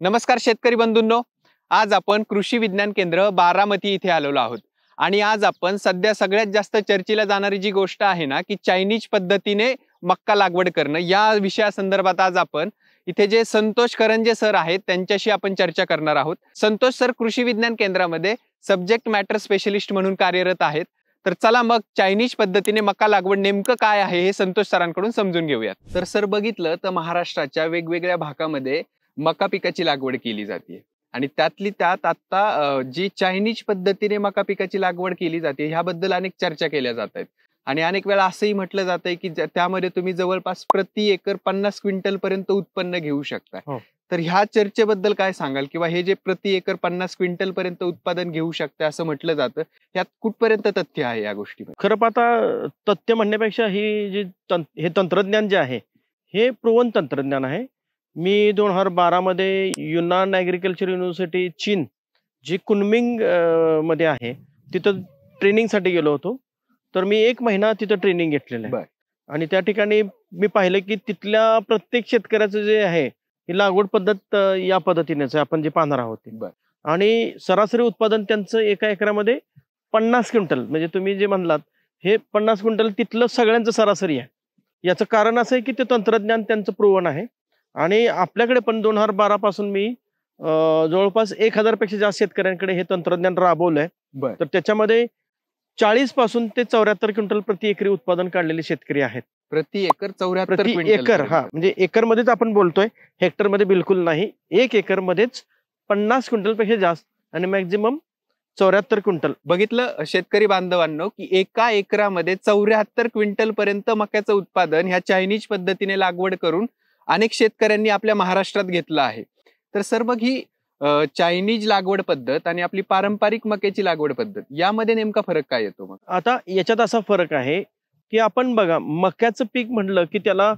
नमस्कार शेतकरी बंधूंनो, आज आपण कृषी विज्ञान केंद्र बारामती इथे आलेलो आहोत आणि आज आपण सध्या सगळ्यात जास्त चर्चेला जाणारी जी गोष्ट आहे ना की चायनीज पद्धतीने मक्का लागवड करणं, या विषयासंदर्भात आज आपण इथे जे संतोष करंजे सर आहेत त्यांच्याशी आपण चर्चा करणार आहोत। संतोष सर कृषी विज्ञान केंद्रामध्ये सब्जेक्ट मॅटर स्पेशलिस्ट म्हणून कार्यरत आहेत। तर चला मग चायनीज पद्धतीने मका लागवड नेमकं काय आहे हे संतोष सरांकडून समजून घेऊयात। तर सर बघितलं तर महाराष्ट्राच्या वेगवेगळ्या भागामध्ये मका पिकाची लागवड केली जाते आणि त्यातली त्यात आता जी चायनीज पद्धतीने मका पिकाची लागवड केली जाते ह्याबद्दल अनेक चर्चा केल्या जात आहेत आणि अनेक वेळा असंही म्हटलं जातंय की त्यामध्ये तुम्ही जवळपास प्रति एकर 50 क्विंटल पर्यंत उत्पन्न घेऊ शकता। तर ह्या चर्चेबद्दल काय सांगाल किंवा हे जे प्रति एकर 50 क्विंटल पर्यंत उत्पादन घेऊ शकते असं म्हटलं जातं, यात कुठपर्यंत तथ्य आहे या गोष्टीमध्ये? खरं पाहता तथ्य म्हणण्यापेक्षा हे तंत्रज्ञान जे आहे हे प्रूव्हन तंत्रज्ञान आहे। मी 2012 मध्ये युनान ॲग्रिकल्चर युनिव्हर्सिटी चीन जी कुनमिंग मध्ये आहे तिथं ट्रेनिंगसाठी गेलो होतो। तर मी 1 महिना तिथं ट्रेनिंग घेतलेलं आहे आणि त्या ठिकाणी मी पाहिलं की तिथल्या प्रत्येक शेतकऱ्याचं जे आहे ही लागवड पद्धत या पद्धतीनेच आपण जे पाहणार आहोत आणि सरासरी उत्पादन त्यांचं एका एकरामध्ये 50 क्विंटल, म्हणजे तुम्ही जे म्हणलात हे 50 क्विंटल तिथलं सगळ्यांचं सरासरी आहे। याचं कारण असं आहे की ते तंत्रज्ञान त्यांचं प्रूव्हन आहे आणि आपल्याकडे पण 2012 पासून मी जवळपास 1000 पेक्षा जास्त शेतकऱ्यांकडे हे तंत्रज्ञान राबवलंय। तर त्याच्यामध्ये 40 पासून ते 74 क्विंटल प्रति एकरी उत्पादन काढलेले शेतकरी आहेत। प्रति एकर 74 प्रति एकर, हा म्हणजे एकर मध्येच आपण बोलतोय, हेक्टर मध्ये बिलकुल नाही। 1 एकर मध्येच 50 क्विंटल पेक्षा जास्त आणि मॅक्झिमम 74 क्विंटल। बघितलं शेतकरी बांधवांनो की एका एकरामध्ये 74 क्विंटल पर्यंत मक्याचं उत्पादन ह्या चायनीज पद्धतीने लागवड करून अनेक शेतकऱ्यांनी आपल्या महाराष्ट्रात घेतलं आहे। तर सर मग ही चायनीज लागवड पद्धत आणि आपली पारंपरिक मक्याची लागवड पद्धत यामध्ये नेमका फरक काय येतो? मग आता याच्यात असा फरक आहे की आपण बघा, मक्याचं पीक म्हटलं की त्याला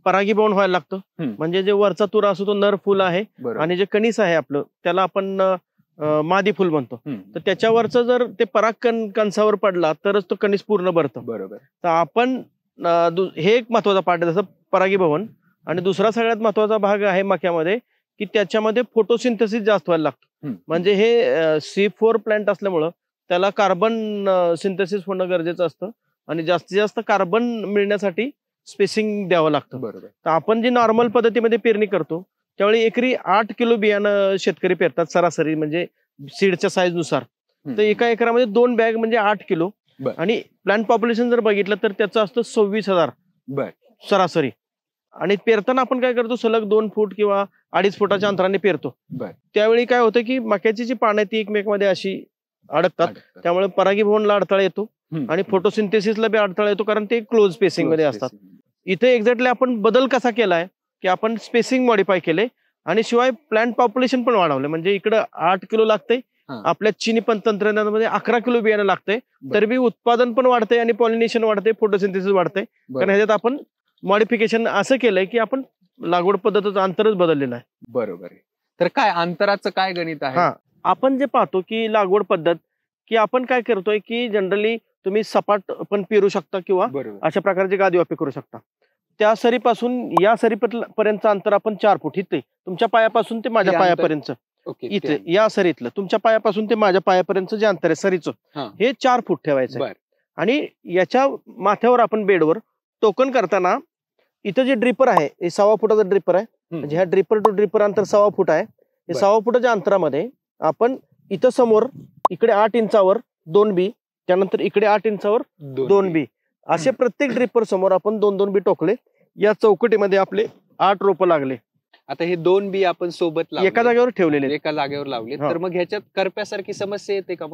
परागीभवन व्हायला लागतं, म्हणजे जे वरचा तुरा असतो तो नर फुल आहे आणि जे कणीस आहे आपलं त्याला आपण मादी फुल म्हणतो। तर त्याच्यावरचं जर ते पराग कणसावर पडला तरच तो कणीस पूर्ण भरतो। बरोबर। तर आपण हे एक महत्वाचा पार्ट आहे जसं परागीभवन, आणि दुसरा सगळ्यात महत्वाचा भाग आहे मक्यामध्ये की त्याच्यामध्ये फोटोसिंथेसिस जास्त व्हायला लागतं। म्हणजे हे C4 प्लांट असल्यामुळं त्याला कार्बन सिंथेसिस होणं गरजेचं असतं आणि जास्तीत जास्त कार्बन मिळण्यासाठी स्पेसिंग द्यावं लागतं। बरोबर। तर आपण जी नॉर्मल पद्धतीमध्ये पेरणी करतो त्यावेळी एकरी 8 किलो बियाणं शेतकरी पेरतात सरासरी, म्हणजे सीडच्या साईज नुसार। तर एका एकरामध्ये 2 बॅग म्हणजे 8 किलो आणि प्लांट पॉप्युलेशन जर बघितलं तर त्याचं असतं 26,000 सरासरी। आणि पेरताना आपण काय करतो, सलग 2 फूट किंवा 2.5 फुटाच्या अंतराने पेरतो। त्यावेळी काय होतं की मक्याची जी पानं ती एकमेकांमध्ये अशी अडकतात, त्यामुळे परागीभवनला अडथळा येतो आणि फोटोसिंथेसिसला बी अडथळा येतो, कारण ते क्लोज स्पेसिंग मध्ये असतात। इथे एक्झॅक्टली आपण बदल कसा केलाय की आपण स्पेसिंग मॉडिफाय केले आणि शिवाय प्लांट पॉप्युलेशन पण वाढवलं। म्हणजे इकडं 8 किलो लागते, आपल्या चिनी पण तंत्रज्ञानामध्ये 11 किलो बियाणं लागतंय, तर बी उत्पादन पण वाढतंय आणि पॉलिनेशन वाढते, फोटोसिंथेसिस वाढते। कारण ह्याच्यात आपण मॉडिफिकेशन असं केलंय की आपण लागवड पद्धतीचं अंतरच बदललेलं आहे। बरोबर आहे। तर काय अंतराचं काय गणित आहे? आपण जे पाहतो की लागवड पद्धत की आपण काय करतोय की जनरली तुम्ही सपाट पण पेरू शकता किंवा अशा प्रकारची गादी वापी करू शकता। त्या सरीपासून या सरीपर्यंतचं अंतर आपण 4 फूट, इथे तुमच्या पायापासून ते माझ्या पायापर्यंत, इथे या सरीतलं तुमच्या पायापासून ते माझ्या पायापर्यंत जे अंतर आहे सरीचं हे 4 फूट ठेवायचं। आणि याच्या माथ्यावर आपण बेडवर टोकन करताना इथं जे ड्रिपर आहे हे 1.25 फुटाचा ड्रिपर आहे, म्हणजे ह्या ड्रिपर टू ड्रिपर अंतर 1.25 फूट आहे। हे 1.25 फुटाच्या अंतरामध्ये आपण इथं समोर इकडे 8 इंचावर 2 बी, त्यानंतर इकडे 8 इंचावर 2 बी, असे प्रत्येक ड्रिपर समोर आपण 2-2 बी टोकले। या चौकटीमध्ये आपले 8 रोपं लागले। आता हे 2 बी आपण सोबत एका जागेवर ठेवलेले, एका जागेवर लावले, तर मग ह्याच्यात करप्यासारखी समस्या येते का?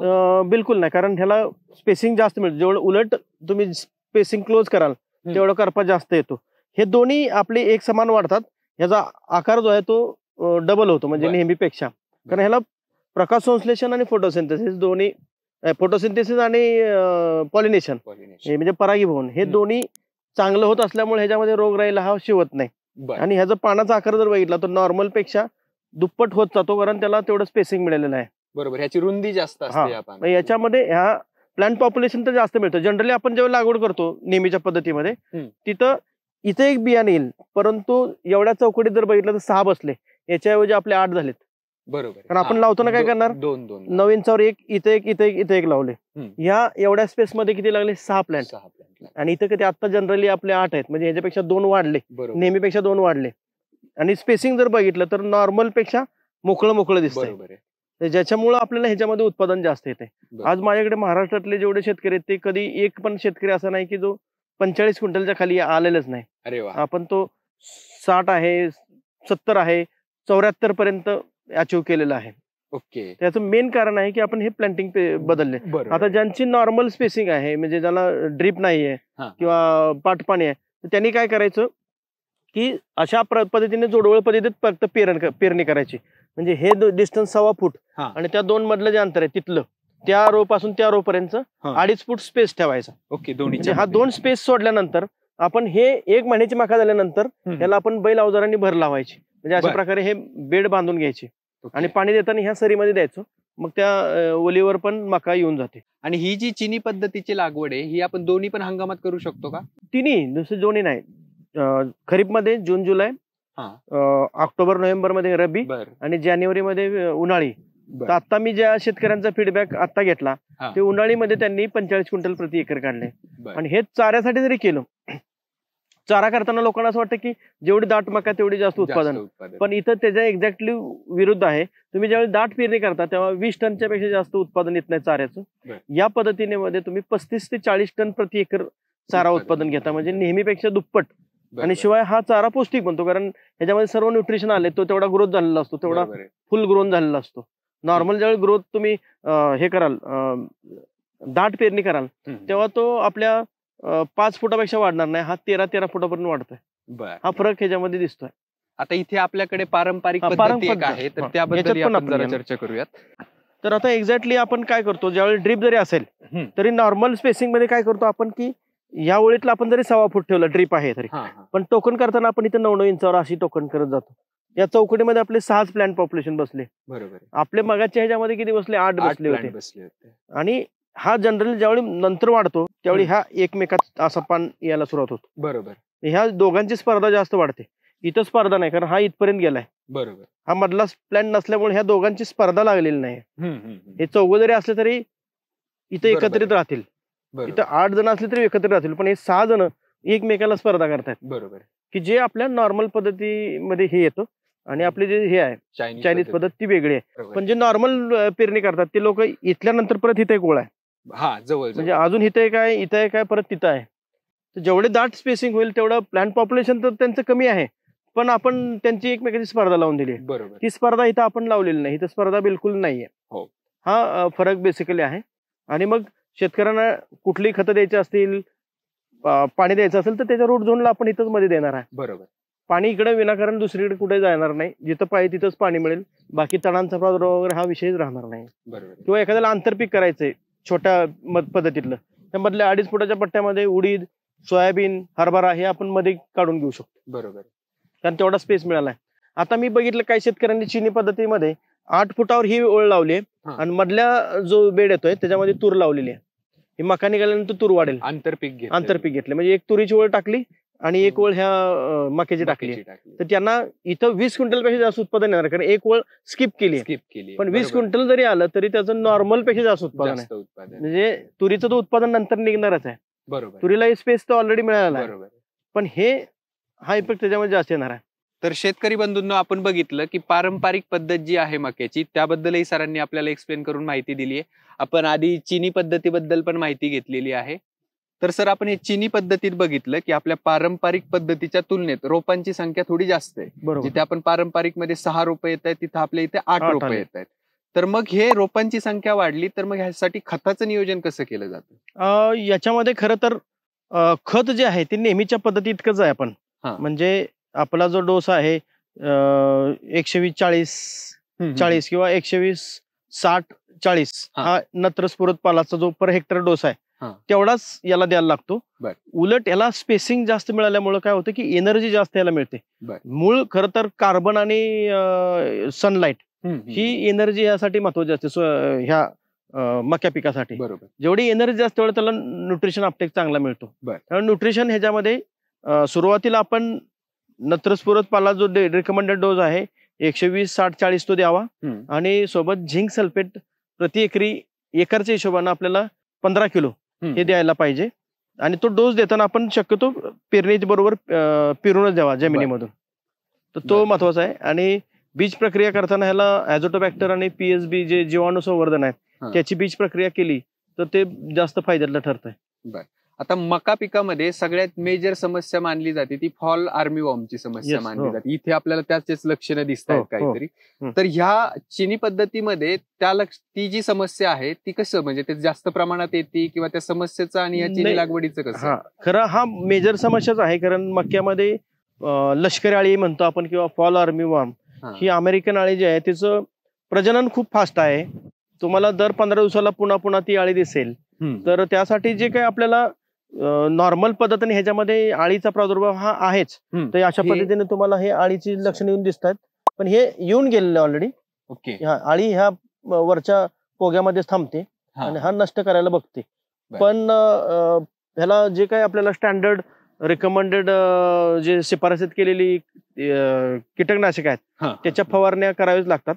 बिलकुल नाही, कारण ह्याला स्पेसिंग जास्त मिळते। जेवढं उलट तुम्ही स्पेसिंग क्लोज कराल तेवढं करपा जास्त येतो। हे दोन्ही आपले एक समान वाढतात, ह्याचा आकार जो आहे तो डबल होतो म्हणजे नेहमीपेक्षा, कारण ह्याला प्रकाश संश्लेषण आणि फोटोसिंथेसिस दोन्ही, फोटोसिंथेसिस आणि पॉलिनेशन हे म्हणजे परागीभवन हे दोन्ही चांगलं होत असल्यामुळे ह्याच्यामध्ये रोगराईला हा शिवत नाही। आणि ह्याचा पानाचा आकार जर बघितला तर नॉर्मल पेक्षा दुप्पट होत जातो, कारण त्याला तेवढं स्पेसिंग मिळालेलं आहे। बरोबर, ह्याची रुंदी जास्त असते। याच्यामध्ये ह्या प्लांट पॉप्युलेशन तर जास्त मिळतं। जनरली आपण जेव्हा लागवड करतो नेहमीच्या पद्धतीमध्ये तिथं इथे एक बियाणे येईल, परंतु एवढ्या चौकटीत जर बघितलं तर 6 बसले, याच्याऐवजी आपले 8 झालेत. बरोबर. कारण आपण लावताना काय करणार, 9 इंचावर एक, इथे एक, इथे एक लावले. या एवढ्या स्पेस मध्ये किती लागले, 6 प्लांट. आणि इथं किती आता जनरली आपले 8 आहेत, म्हणजे ह्याच्यापेक्षा 2 वाढले, नेहमीपेक्षा 2 वाढले. आणि स्पेसिंग जर बघितलं तर नॉर्मल पेक्षा मोकळं दिसतंय, ज्याच्यामुळे आपल्याला ह्याच्यामध्ये उत्पादन जास्त येते. आज माझ्याकडे महाराष्ट्रातले जेवढे शेतकरी आहेत ते कधी एक पण शेतकरी असा नाही की जो 45 क्विंटलच्या खाली आलेलाच नाही. अरे वा. आपण तो 60 आहे, 70 आहे, 74 पर्यंत अचीव केलेला आहे. ओके. त्याचं मेन कारण आहे की आपण हे प्लांटिंग बदलले. आता ज्यांची नॉर्मल स्पेसिंग आहे, म्हणजे ज्याला ड्रीप नाहीये किंवा पाटपाणी आहे, तर त्यांनी काय करायचं की अशा पद्धतीने जोडवळ पद्धतीत फक्त पेरणी करायची. म्हणजे हे डिस्टन्स 1.25 फूट आणि त्या 2 मधलं जे अंतर आहे तिथलं त्या रो पासून त्या रो पर्यंत 2.5 फूट स्पेस ठेवायचा. ओके. म्हणजे हा 2 स्पेस सोडल्यानंतर आपण हे 1 महिन्याची मका झाल्यानंतर याला आपण बैल अवजारांनी भर लावायची. म्हणजे अशा प्रकारे हे बेड बांधून घ्यायचे आणि पाणी देताना ह्या सरीमध्ये द्यायचं. मग त्या ओलीवर पण मका येऊन जाते. आणि ही जी चिनी पद्धतीची लागवड आहे ही आपण दोन्ही पण हंगामात करू शकतो का? तिन्ही, दुसरी दोन्ही नाही. खरीप मध्ये जून जुलै, ऑक्टोबर नोव्हेंबर मध्ये रब्बी आणि जानेवारी मध्ये उन्हाळी. तर आता मी ज्या शेतकऱ्यांचा फीडबॅक आता घेतला ते उन्हाळीमध्ये त्यांनी 45 क्विंटल प्रति एकर काढले. आणि हे चाऱ्यासाठी जरी केलं, चारा करताना लोकांना असं वाटतं की जेवढी दाट मका तेवढी जास्त उत्पादन, पण इथं त्याच्या एक्झॅक्टली विरुद्ध आहे. तुम्ही ज्यावेळी दाट पेरणी करता तेव्हा 20 टनच्या पेक्षा जास्त उत्पादन येत नाही चाऱ्याचं. या पद्धतीने मध्ये तुम्ही 35 ते 40 टन प्रति एकर चारा उत्पादन घेता, म्हणजे नेहमीपेक्षा दुप्पट. आणि शिवाय हा चारा पौष्टिक बनतो, कारण ह्याच्यामध्ये सर्व न्यूट्रिशन आले, तो तेवढा ग्रोथ झालेला असतो, तेवढा फुल ग्रोन झालेला असतो. नॉर्मल ज्यावेळी ग्रोथ तुम्ही हे कराल, दाट पेरणी कराल, तेव्हा तो आपल्या 5 फुटापेक्षा वाढणार नाही, हा 13 फुटापर्यंत वाढतोय. हा फरक ह्याच्यामध्ये दिसतोय. आता इथे आपल्याकडे पारंपरिक पद्धती एक आहे, तर त्याबद्दल आपण जरा चर्चा करूयात. तर आता एक्झॅक्टली आपण काय करतो, ज्यावेळी ड्रीप जरी असेल तरी नॉर्मल स्पेसिंग मध्ये काय करतो आपण की या ओळीतला आपण जरी 1.25 फूट ठेवलं, ड्रीप आहे तरी, पण टोकन करताना आपण इथं 9-9 इंचावर अशी टोकन करत जातो. या चौकटीमध्ये आपले 6 प्लांट पॉप्युलेशन बसले. बरोबर. आपले मगाच्या ह्याच्यामध्ये किती बसले, 8 बसले होते. आणि हा जनरली ज्यावेळी नंतर वाढतो त्यावेळी हा एकमेकात असा पान यायला सुरुवात होतो. बरोबर. ह्या दोघांची स्पर्धा जास्त वाढते. इथं स्पर्धा नाही, कारण हा इथपर्यंत गेलाय. बरोबर. हा मधला प्लॅन नसल्यामुळे ह्या दोघांची स्पर्धा लागलेली नाही. हे 4 जरी असले तरी इथं एकत्रित राहतील. इथं 8 जण असले तरी एकत्रित राहतील, पण हे 6 जण एकमेकाला स्पर्धा करतात. बरोबर. की जे आपल्या नॉर्मल पद्धतीमध्ये हे येतं आणि आपली जे हे आहे चायनीज पद्धत ती वेगळी आहे. पण जे नॉर्मल पेरणी करतात ते लोक इथल्यानंतर परत इथे एक ओळ आहे, जवळ, म्हणजे अजून इथे काय, इथे काय, परत तिथं आहे. तर जेवढे दाट स्पेसिंग होईल तेवढं प्लांट पॉप्युलेशन तर त्यांचं कमी आहे, पण आपण त्यांची एकमेकाची स्पर्धा लावून दिली. बरोबर. ती स्पर्धा इथं आपण लावलेली नाही, इथं स्पर्धा बिलकुल नाहीये. हा फरक बेसिकली आहे. आणि मग शेतकऱ्यांना कुठली खतं द्यायची असतील, पाणी द्यायचं असेल तर त्याच्या रूट झोनला आपण इथंच मध्ये देणार आहे. बरोबर. पाणी इकडे विनाकारण दुसरीकडे कुठे जाणार नाही, जिथं पाहिजे तिथंच पाणी मिळेल. बाकी तणांचा प्रादुर्भाव वगैरे हा विषयच राहणार नाही. बरोबर. किंवा एखाद्याला आंतरपीक करायचंय छोट्या पद्धतीतलं, त्यामधल्या 2.5 फुटाच्या पट्ट्यामध्ये उडीद, सोयाबीन, हरभरा हे आपण मध्ये काढून घेऊ शकतो. बरोबर. कारण तेवढा स्पेस मिळालाय. आता मी बघितलं काही शेतकऱ्यांनी चिनी पद्धतीमध्ये 8 फुटावर ही ओळ लावली आणि मधल्या जो बेड येतोय त्याच्यामध्ये तूर लावलेली आहे. ही मका निघाल्यानंतर तूर वाढेल, आंतरपीक घेतले. म्हणजे एक तुरीची ओळ टाकली आणि एक ओळ ह्या मक्याची टाकली, तर त्यांना इथं 20 क्विंटल पेक्षा जास्त उत्पादन येणार, कारण एक ओळ स्किप केली. पण 20 क्विंटल जरी आलं तरी त्याचं नॉर्मल पेक्षा जास्त उत्पादन आहे. म्हणजे तुरीचं तो उत्पादन नंतर निघणारच आहे. बरोबर. तुरीला स्पेस तर ऑलरेडी मिळाला आहे, पण हा इफेक्ट त्याच्यामध्ये जास्त येणार आहे. तर शेतकरी बंधूंनो, आपण बघितलं की पारंपरिक पद्धत जी आहे मक्याची, त्याबद्दलही सरांनी आपल्याला एक्सप्लेन करून माहिती दिली आहे. आपण आधी चिनी पद्धतीबद्दल पण माहिती घेतलेली आहे. तर सर, आपण हे चिनी पद्धतीत बघितलं की आपल्या पारंपरिक पद्धतीच्या तुलनेत रोपांची संख्या थोडी जास्त आहे. जिथे आपण पारंपरिक मध्ये 6 रोपं येत आहेत तिथे आपल्या इथे 8 रोपं येत आहेत. तर मग हे रोपांची संख्या वाढली तर मग ह्यासाठी खताचं नियोजन कसं केलं जातं? याच्यामध्ये खरं तर खत जे आहे ते नेहमीच्या पद्धती इतकंच आहे. आपण म्हणजे आपला जो डोस आहे 120-40-40 किंवा 120-60-40 हा नत्र स्फुरद पालाचा जो पर हेक्टर डोस आहे तेवढाच याला द्यायला लागतो. उलट याला स्पेसिंग जास्त मिळाल्यामुळे काय होतं की एनर्जी जास्त याला मिळते. मूळ खरं तर कार्बन आणि सनलाइट ही एनर्जी यासाठी महत्वाची असते ह्या मक्या पिकासाठी. जेवढी एनर्जी असते तेवढं त्याला न्यूट्रिशन अपटेक चांगला मिळतो. त्यामुळे न्यूट्रिशन ह्याच्यामध्ये सुरुवातीला आपण नत्रस्फुरद पाला जो रिकमेंडेड डोस आहे 120-60-40 तो द्यावा आणि सोबत झिंक सल्फेट प्रति एकरी एकरच्या हिशोबाने आपल्याला 15 किलो हे द्यायला पाहिजे. आणि तो डोस देताना आपण शक्यतो पेरणीच्या बरोबर पेरूनच द्यावा जमिनीमधून. तर तो महत्वाचा आहे. आणि बीज प्रक्रिया करताना ह्याला ॲझोटोबॅक्टर आणि PSB जे जीवाणू संवर्धन आहेत त्याची बीज प्रक्रिया केली तर ते जास्त फायद्याला ठरत आहे. आता मका पिकामध्ये सगळ्यात मेजर समस्या मानली जाते ती फॉल आर्मीवॉर्मची समस्या मानली जाते. इथे आपल्याला त्याचेच लक्षणं दिसत आहेत काहीतरी. तर ह्या चिनी पद्धतीमध्ये ती जी समस्या आहे ती कसं म्हणजे ते जास्त प्रमाणात येते किंवा त्या समस्येचं आणि या चिनी लागवडीचं कसं? खरं हा मेजर समस्याच आहे. कारण मक्यामध्ये लष्करी अळी म्हणतो आपण किंवा फॉल आर्मीवॉर्म ही अमेरिकन अळी जी आहे तिचं प्रजनन खूप फास्ट आहे. तुम्हाला दर 15 दिवसाला पुन्हा पुन्हा ती अळी दिसेल. तर त्यासाठी जे काही आपल्याला नॉर्मल पद्धतीने ह्याच्यामध्ये अळीचा प्रादुर्भाव हा आहेच. तर अशा पद्धतीने तुम्हाला हे अळीची लक्षणं येऊन दिसत आहेत. पण हे येऊन गेलेलं ऑलरेडी. अळी ह्या वरच्या पोग्यामध्ये थांबते आणि हा नष्ट करायला बघते. पण ह्याला जे काही आपल्याला स्टँडर्ड रिकमेंडेड जे शिफारसीत केलेली कीटकनाशक आहेत त्याच्या फवारण्या कराव्याच लागतात.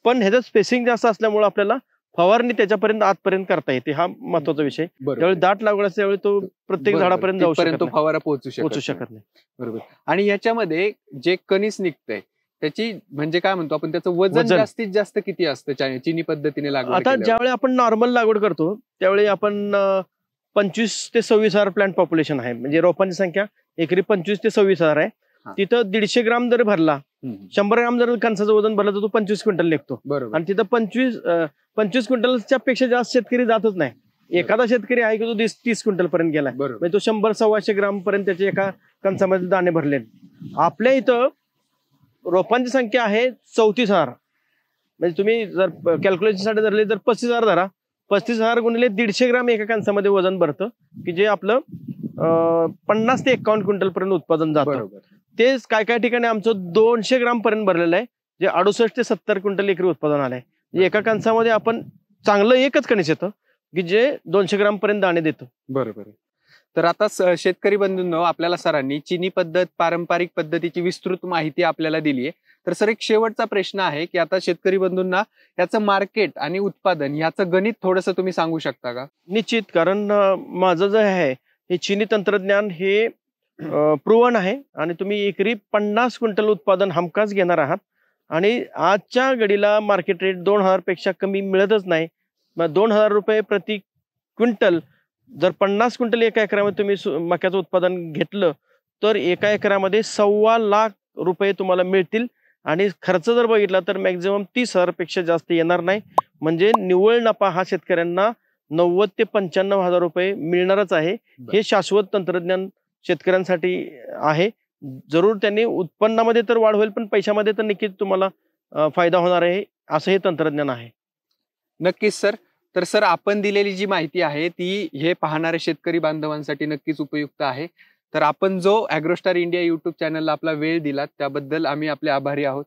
पण ह्याचं स्पेसिंग जास्त असल्यामुळे आपल्याला फवारणी त्याच्यापर्यंत आतपर्यंत करता येते. हा महत्वाचा विषय. ज्यावेळी दाट लागवड असते त्यावेळी तो प्रत्येक झाडापर्यंत जाऊ शकतो, फवारा पोहोचू शकत नाही. बरोबर. आणि याच्यामध्ये जे कणीस निघतंय त्याची म्हणजे काय म्हणतो आपण त्याचं वजन जास्तीत जास्त किती असतं चिनी पद्धतीने लागवड? आता ज्यावेळी आपण नॉर्मल लागवड करतो त्यावेळी आपण 25 ते 26,000 प्लांट पॉप्युलेशन आहे. म्हणजे रोपांची संख्या एकरी 25 ते 26,000 आहे. तिथं 150 ग्राम जर भरला, 100 ग्राम जर कणसाचं वजन भरलं तर तो 25 क्विंटल निघतो. आणि तिथं 25 क्विंटलच्या पेक्षा जास्त शेतकरी जातच नाही. एखादा शेतकरी आहे की तो 30 क्विंटल पर्यंत गेलाय. म्हणजे तो 100-125 ग्राम पर्यंत त्याचे एका कणसामध्ये दाणे भरले. आपल्या इथं रोपांची संख्या आहे 34,000. म्हणजे तुम्ही जर कॅल्क्युलेशन साठी धरले तर 35,000 धरा. 35,000 गुणिले 150 ग्राम एका कणसामध्ये वजन भरतं की जे आपलं 50 ते 51 क्विंटल पर्यंत उत्पादन जातं. तेच काय काय ठिकाणी आमचं 200 ग्राम पर्यंत भरलेलं आहे जे 68 ते 70 क्विंटल एकरी उत्पादन आलंय. एका कणसामध्ये आपण चांगलं एकच कणीस येतं की जे 200 ग्राम पर्यंत दाणे देतो. बरोबर. तर आता शेतकरी बंधूंनो आपल्याला सरांनी चिनी पद्धत पारंपरिक पद्धतीची विस्तृत माहिती आपल्याला दिली आहे. तर सर एक शेवटचा प्रश्न आहे की आता शेतकरी बंधूंना याचं मार्केट आणि उत्पादन याचं गणित थोडंसं तुम्ही सांगू शकता का? निश्चित. कारण माझं जे आहे हे चिनी तंत्रज्ञान हे प्रूव्हन आहे आणि तुम्ही एकरी 50 क्विंटल उत्पादन हमखास घेणार आहात. आणि आजच्या घडीला मार्केट रेट 2,000 पेक्षा कमी मिळतच नाही. मग 2,000 रुपये प्रति क्विंटल जर 50 क्विंटल एका एकरामध्ये तुम्ही मक्याचं उत्पादन घेतलं तर एका एकरामध्ये 1.25 लाख रुपये तुम्हाला मिळतील. आणि खर्च जर बघितला तर मॅक्झिमम 30,000 पेक्षा जास्त येणार नाही. म्हणजे निव्वळ नफा हा शेतकऱ्यांना 90 ते 95,000 रुपये मिळणारच आहे. हे शाश्वत तंत्रज्ञान शेतकऱ्यांसाठी आहे. जरूर त्यांनी उत्पन्नामध्ये तर वाढ होईल पण पैशामध्ये तर नक्कीच तुम्हाला फायदा होणार आहे असं हे तंत्रज्ञान आहे. नक्कीच सर. तर सर आपण दिलेली जी माहिती आहे ती हे पाहणाऱ्या शेतकरी बांधवांसाठी नक्कीच उपयुक्त आहे. तर आपण जो ॲग्रोस्टार इंडिया युट्यूब चॅनलला आपला वेळ दिला त्याबद्दल आम्ही आपले आभारी आहोत.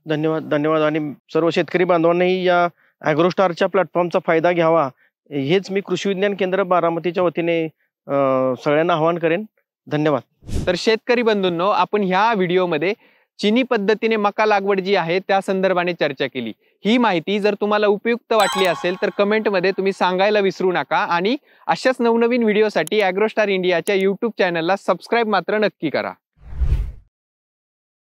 धन्यवाद. आणि सर्व शेतकरी बांधवांनाही या ॲग्रोस्टारच्या प्लॅटफॉर्मचा फायदा घ्यावा हेच मी कृषी विज्ञान केंद्र बारामतीच्या वतीने सगळ्यांना आवाहन करेन. धन्यवाद. तर शेतकरी बंधूंनो आपण ह्या व्हिडिओमध्ये चिनी पद्धतीने मका लागवड जी आहे त्या संदर्भाने चर्चा केली. ही माहिती जर तुम्हाला उपयुक्त वाटली असेल तर कमेंटमध्ये तुम्ही सांगायला विसरू नका. आणि अशाच नवनवीन व्हिडिओसाठी ॲग्रोस्टार इंडियाच्या YouTube चॅनलला सबस्क्राईब मात्र नक्की करा.